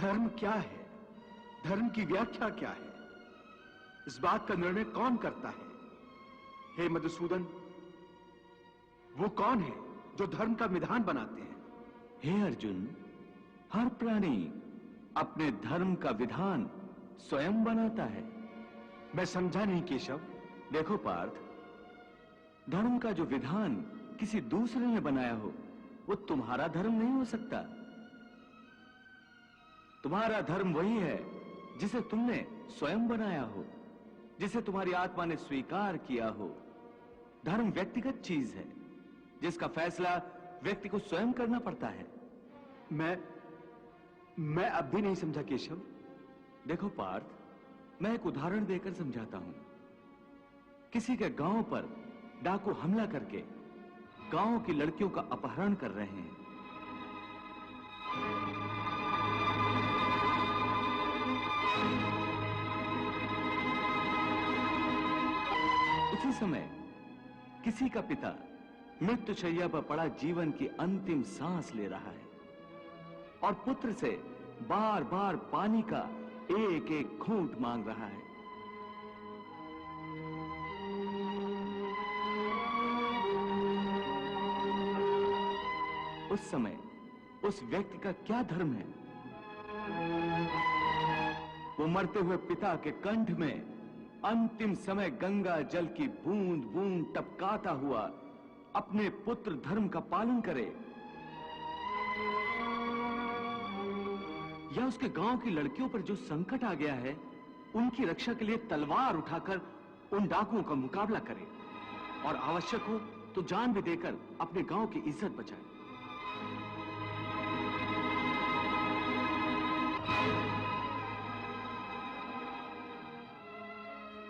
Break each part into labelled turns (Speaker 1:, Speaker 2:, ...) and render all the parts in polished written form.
Speaker 1: धर्म क्या है, धर्म की व्याख्या क्या है, इस बात का निर्णय कौन करता है? हे मधुसूदन, वो कौन है जो धर्म का विधान बनाते हैं?
Speaker 2: हे अर्जुन, हर प्राणी अपने धर्म का विधान स्वयं बनाता है।
Speaker 1: मैं समझा नहीं केशव।
Speaker 2: देखो पार्थ, धर्म का जो विधान किसी दूसरे ने बनाया हो वो तुम्हारा धर्म नहीं हो सकता। तुम्हारा धर्म वही है जिसे तुमने स्वयं बनाया हो, जिसे तुम्हारी आत्मा ने स्वीकार किया हो। धर्म व्यक्तिगत चीज है जिसका फैसला व्यक्ति को स्वयं करना पड़ता है।
Speaker 1: मैं अब भी नहीं समझा केशव।
Speaker 2: देखो पार्थ, मैं एक उदाहरण देकर समझाता हूं। किसी के गांव पर डाकू हमला करके गांव की लड़कियों का अपहरण कर रहे हैं। उसी समय किसी का पिता मृत्युशैया पर पड़ा जीवन की अंतिम सांस ले रहा है और पुत्र से बार बार पानी का एक एक घूंट मांग रहा है। उस समय उस व्यक्ति का क्या धर्म है? वो मरते हुए पिता के कंठ में अंतिम समय गंगा जल की बूंद बूंद टपकाता हुआ अपने पुत्र धर्म का पालन करे, या उसके गांव की लड़कियों पर जो संकट आ गया है उनकी रक्षा के लिए तलवार उठाकर उन डाकुओं का मुकाबला करे और आवश्यक हो तो जान भी देकर अपने गांव की इज्जत बचाए।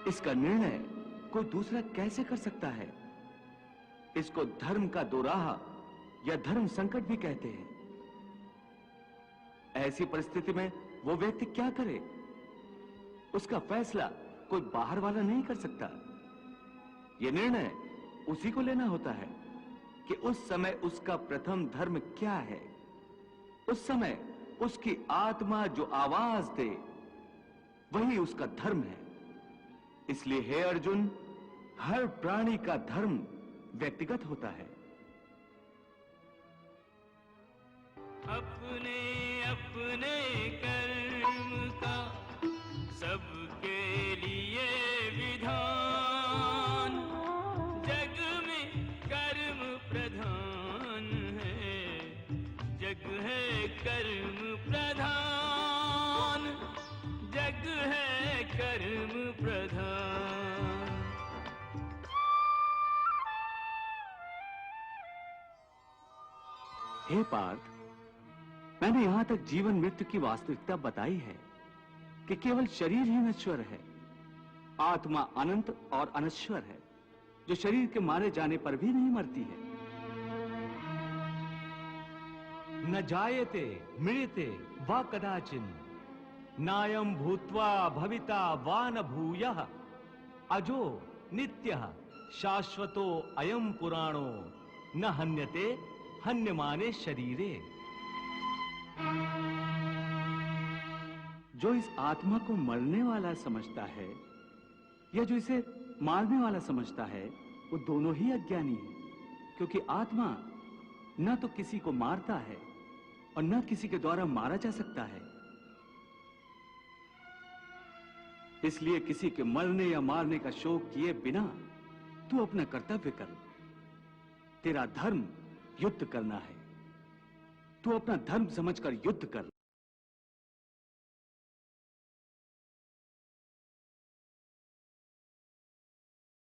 Speaker 2: इसका निर्णय कोई दूसरा कैसे कर सकता है? इसको धर्म का दोराहा या धर्म संकट भी कहते हैं। ऐसी परिस्थिति में वो व्यक्ति क्या करे? उसका फैसला कोई बाहर वाला नहीं कर सकता। यह निर्णय उसी को लेना होता है कि उस समय उसका प्रथम धर्म क्या है। उस समय उसकी आत्मा जो आवाज दे वही उसका धर्म है। इसलिए हे अर्जुन, हर प्राणी का धर्म व्यक्तिगत होता है।
Speaker 3: अपने अपने कर्म का सबके लिए विधान, जग में कर्म प्रधान है, जग है कर्म प्रधान, जग है कर्म प्रधान।
Speaker 2: हे पार्थ, मैंने यहां तक जीवन मृत्यु की वास्तविकता बताई है कि केवल शरीर ही नश्वर है, आत्मा अनंत और अनश्वर है जो शरीर के मारे जाने पर भी नहीं मरती है। न जायते मृत्यते वा कदाचिन, नायं भूत्वा भविता वा न भूयः, अजो नित्यः शाश्वतो अयं पुराणो, न हन्यते हन्यमाने शरीरे। जो इस आत्मा को मरने वाला समझता है या जो इसे मारने वाला समझता है वो दोनों ही अज्ञानी है, क्योंकि आत्मा न तो किसी को मारता है और न किसी के द्वारा मारा जा सकता है। इसलिए किसी के मरने या मारने का शोक किए बिना तू अपना कर्तव्य कर। तेरा धर्म युद्ध करना है, तू अपना धर्म समझकर युद्ध कर।